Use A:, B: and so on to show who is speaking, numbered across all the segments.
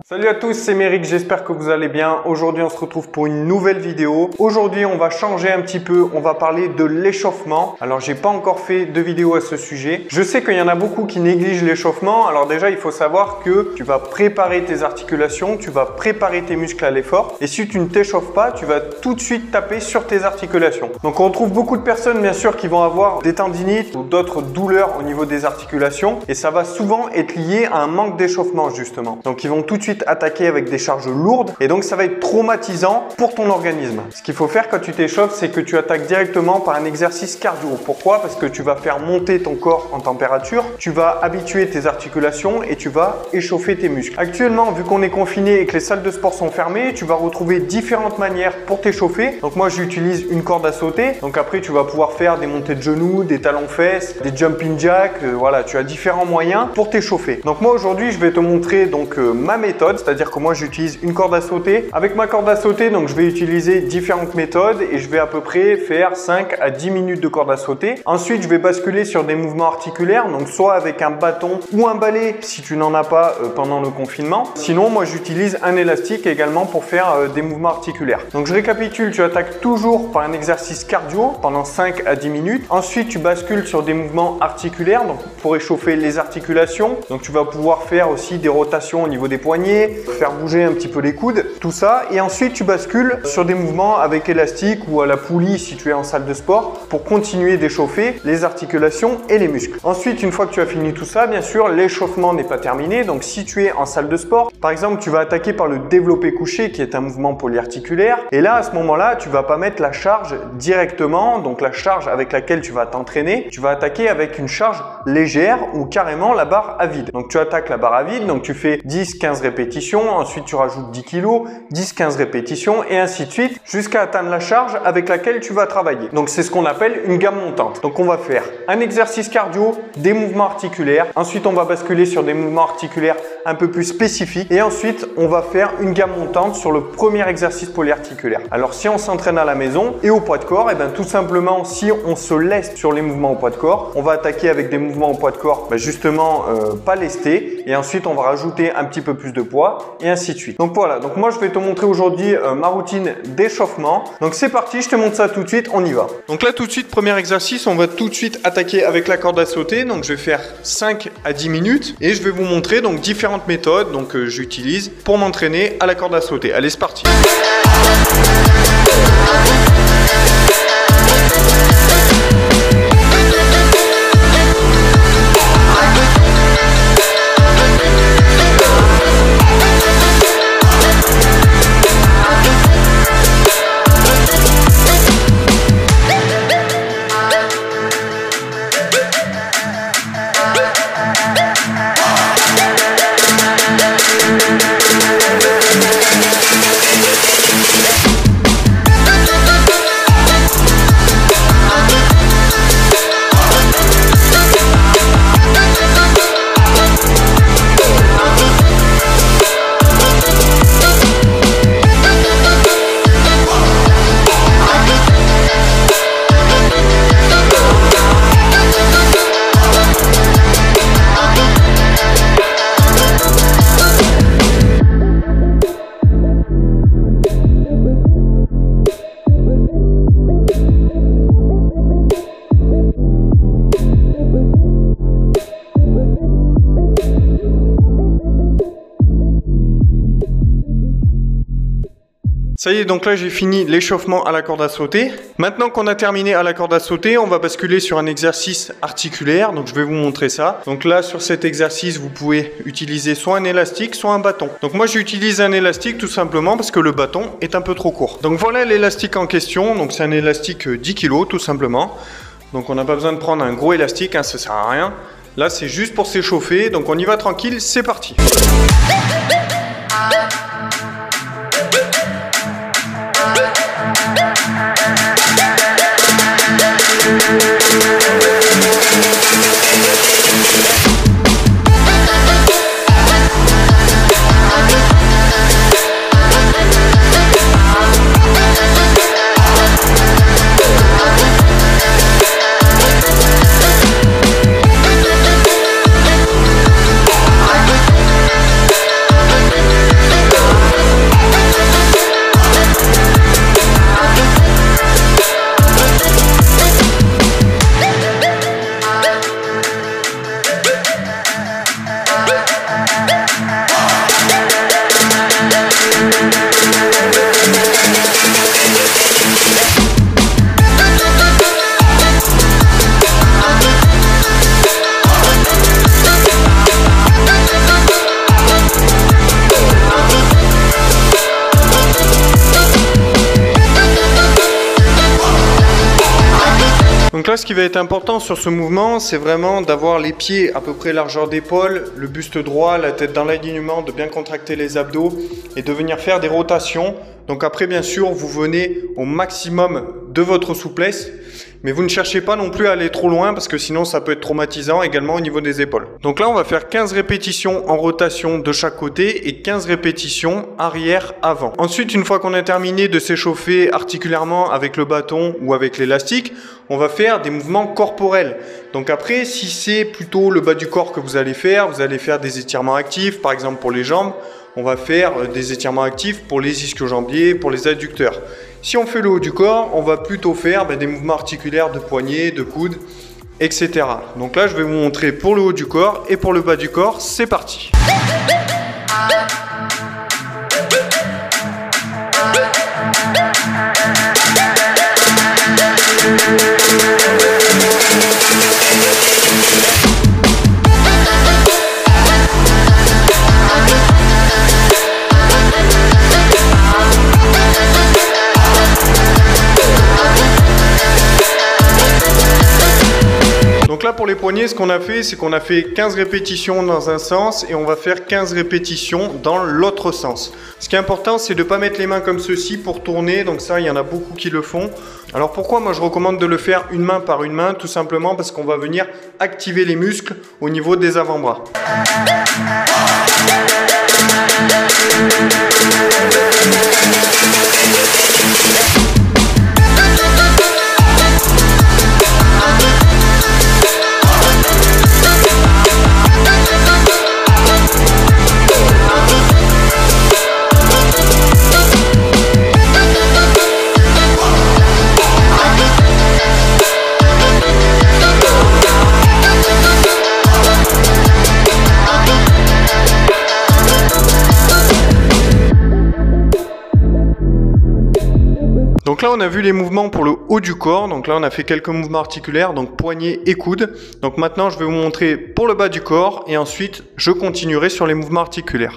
A: Salut à tous, c'est Méric, j'espère que vous allez bien. Aujourd'hui, on se retrouve pour une nouvelle vidéo. Aujourd'hui, on va changer un petit peu, on va parler de l'échauffement. Alors, j'ai pas encore fait de vidéo à ce sujet. Je sais qu'il y en a beaucoup qui négligent l'échauffement. Alors déjà, il faut savoir que tu vas préparer tes articulations, tu vas préparer tes muscles à l'effort. Et si tu ne t'échauffes pas, tu vas tout de suite taper sur tes articulations. Donc, on retrouve beaucoup de personnes, bien sûr, qui vont avoir des tendinites ou d'autres douleurs au niveau des articulations. Et ça va souvent être lié à un manque d'échauffement, justement. Donc, ils vont tout de suite attaquer avec des charges lourdes et donc ça va être traumatisant pour ton organisme. Ce qu'il faut faire quand tu t'échauffes, c'est que tu attaques directement par un exercice cardio. Pourquoi? Parce que tu vas faire monter ton corps en température, tu vas habituer tes articulations et tu vas échauffer tes muscles. Actuellement, vu qu'on est confiné et que les salles de sport sont fermées, tu vas retrouver différentes manières pour t'échauffer. Donc moi, j'utilise une corde à sauter. Donc après, tu vas pouvoir faire des montées de genoux, des talons-fesses, des jumping jacks. Voilà, tu as différents moyens pour t'échauffer. Donc moi, aujourd'hui, je vais te montrer donc ma méthode. C'est-à-dire que moi j'utilise une corde à sauter. Avec ma corde à sauter, donc je vais utiliser différentes méthodes et je vais à peu près faire 5 à 10 minutes de corde à sauter. Ensuite, je vais basculer sur des mouvements articulaires, donc soit avec un bâton ou un balai si tu n'en as pas pendant le confinement. Sinon, moi j'utilise un élastique également pour faire des mouvements articulaires. Donc je récapitule, tu attaques toujours par un exercice cardio pendant 5 à 10 minutes. Ensuite, tu bascules sur des mouvements articulaires, donc pour échauffer les articulations. Donc tu vas pouvoir faire aussi des rotations au niveau des poignets, faire bouger un petit peu les coudes, tout ça. Et ensuite, tu bascules sur des mouvements avec élastique ou à la poulie si tu es en salle de sport pour continuer d'échauffer les articulations et les muscles. Ensuite, une fois que tu as fini tout ça, bien sûr, l'échauffement n'est pas terminé. Donc, si tu es en salle de sport, par exemple, tu vas attaquer par le développé couché qui est un mouvement polyarticulaire. Et là, à ce moment-là, tu vas pas mettre la charge directement, donc la charge avec laquelle tu vas t'entraîner. Tu vas attaquer avec une charge légère ou carrément la barre à vide. Donc, tu attaques la barre à vide, donc tu fais 10-15 répétitions. Ensuite, tu rajoutes 10 kg, 10-15 répétitions et ainsi de suite jusqu'à atteindre la charge avec laquelle tu vas travailler. Donc, c'est ce qu'on appelle une gamme montante. Donc, on va faire un exercice cardio, des mouvements articulaires. Ensuite, on va basculer sur des mouvements articulaires un peu plus spécifiques. Et ensuite, on va faire une gamme montante sur le premier exercice polyarticulaire. Alors, si on s'entraîne à la maison et au poids de corps, et bien tout simplement, si on se leste sur les mouvements au poids de corps, on va attaquer avec des mouvements au poids de corps, justement pas lestés. Et ensuite, on va rajouter un petit peu plus de poids et ainsi de suite. Donc voilà, donc moi je vais te montrer aujourd'hui ma routine d'échauffement. Donc c'est parti, je te montre ça tout de suite, on y va. Donc là tout de suite, premier exercice, on va tout de suite attaquer avec la corde à sauter. Donc je vais faire 5 à 10 minutes et je vais vous montrer donc différentes méthodes donc j'utilise pour m'entraîner à la corde à sauter. Allez, c'est parti. Ça y est, donc là j'ai fini l'échauffement à la corde à sauter. Maintenant qu'on a terminé à la corde à sauter, on va basculer sur un exercice articulaire. Donc je vais vous montrer ça. Donc là sur cet exercice, vous pouvez utiliser soit un élastique, soit un bâton. Donc moi j'utilise un élastique tout simplement parce que le bâton est un peu trop court. Donc voilà l'élastique en question. Donc c'est un élastique 10 kg tout simplement. Donc on n'a pas besoin de prendre un gros élastique, hein, ça sert à rien. Là c'est juste pour s'échauffer. Donc on y va tranquille, c'est parti. Donc là, ce qui va être important sur ce mouvement, c'est vraiment d'avoir les pieds à peu près largeur d'épaule, le buste droit, la tête dans l'alignement, de bien contracter les abdos et de venir faire des rotations. Donc après, bien sûr, vous venez au maximum de votre souplesse, mais vous ne cherchez pas non plus à aller trop loin parce que sinon ça peut être traumatisant également au niveau des épaules. Donc là, on va faire 15 répétitions en rotation de chaque côté et 15 répétitions arrière-avant. Ensuite, une fois qu'on a terminé de s'échauffer articulairement avec le bâton ou avec l'élastique, on va faire des mouvements corporels. Donc après, si c'est plutôt le bas du corps que vous allez faire des étirements actifs, par exemple pour les jambes. On va faire des étirements actifs pour les ischio-jambiers, pour les adducteurs. Si on fait le haut du corps, on va plutôt faire des mouvements articulaires de poignets, de coudes, etc. Donc là, je vais vous montrer pour le haut du corps et pour le bas du corps. C'est parti! Donc là pour les poignets, ce qu'on a fait, c'est qu'on a fait 15 répétitions dans un sens et on va faire 15 répétitions dans l'autre sens. Ce qui est important, c'est de ne pas mettre les mains comme ceci pour tourner, donc ça, il y en a beaucoup qui le font. Alors pourquoi moi je recommande de le faire une main par une main? Tout simplement parce qu'on va venir activer les muscles au niveau des avant-bras. Donc là, on a vu les mouvements pour le haut du corps. Donc là, on a fait quelques mouvements articulaires, donc poignets et coudes. Donc maintenant, je vais vous montrer pour le bas du corps et ensuite, je continuerai sur les mouvements articulaires.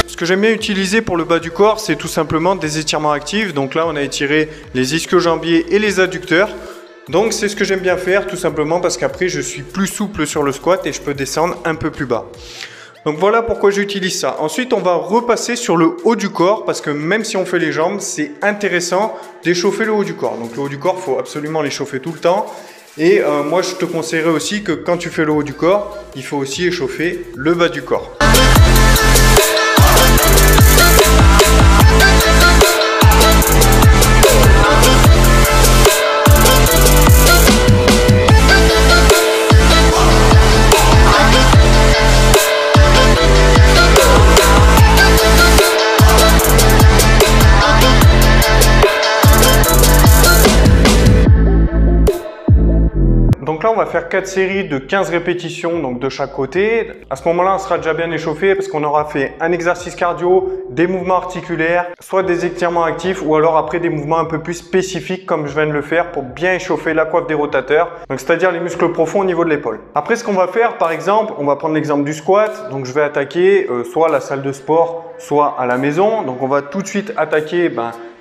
A: Ce que j'aime bien utiliser pour le bas du corps, c'est tout simplement des étirements actifs. Donc là, on a étiré les ischio-jambiers et les adducteurs. Donc c'est ce que j'aime bien faire, tout simplement parce qu'après, je suis plus souple sur le squat et je peux descendre un peu plus bas. Donc voilà pourquoi j'utilise ça. Ensuite, on va repasser sur le haut du corps parce que même si on fait les jambes, c'est intéressant d'échauffer le haut du corps. Donc le haut du corps, il faut absolument l'échauffer tout le temps. Et moi, je te conseillerais aussi que quand tu fais le haut du corps, il faut aussi échauffer le bas du corps. Donc là, on va faire 4 séries de 15 répétitions donc de chaque côté. À ce moment-là, on sera déjà bien échauffé parce qu'on aura fait un exercice cardio, des mouvements articulaires, soit des étirements actifs ou alors après des mouvements un peu plus spécifiques comme je viens de le faire pour bien échauffer la coiffe des rotateurs, donc c'est-à-dire les muscles profonds au niveau de l'épaule. Après, ce qu'on va faire, par exemple, on va prendre l'exemple du squat. Donc je vais attaquer soit à la salle de sport, soit à la maison. Donc on va tout de suite attaquer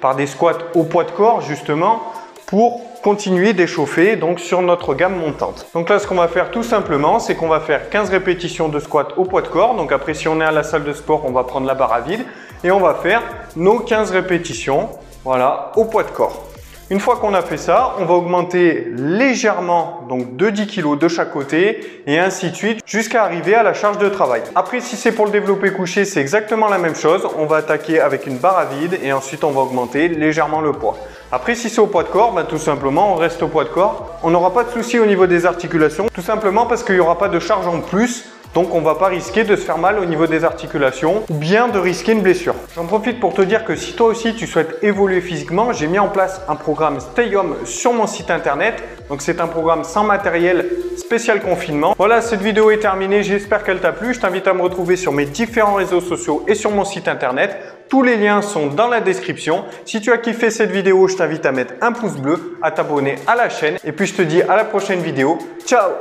A: par des squats au poids de corps justement pour continuer d'échauffer donc sur notre gamme montante. Donc là, ce qu'on va faire tout simplement, c'est qu'on va faire 15 répétitions de squat au poids de corps. Donc après, si on est à la salle de sport, on va prendre la barre à vide et on va faire nos 15 répétitions, voilà, au poids de corps. Une fois qu'on a fait ça, on va augmenter légèrement, donc de 10 kg de chaque côté et ainsi de suite jusqu'à arriver à la charge de travail. Après, si c'est pour le développé couché, c'est exactement la même chose. On va attaquer avec une barre à vide et ensuite on va augmenter légèrement le poids. Après, si c'est au poids de corps, tout simplement, on reste au poids de corps. On n'aura pas de souci au niveau des articulations, tout simplement parce qu'il n'y aura pas de charge en plus. Donc, on ne va pas risquer de se faire mal au niveau des articulations ou bien de risquer une blessure. J'en profite pour te dire que si toi aussi tu souhaites évoluer physiquement, j'ai mis en place un programme Stay Home sur mon site internet. Donc, c'est un programme sans matériel spécial confinement. Voilà, cette vidéo est terminée. J'espère qu'elle t'a plu. Je t'invite à me retrouver sur mes différents réseaux sociaux et sur mon site internet. Tous les liens sont dans la description. Si tu as kiffé cette vidéo, je t'invite à mettre un pouce bleu, à t'abonner à la chaîne. Et puis, je te dis à la prochaine vidéo. Ciao!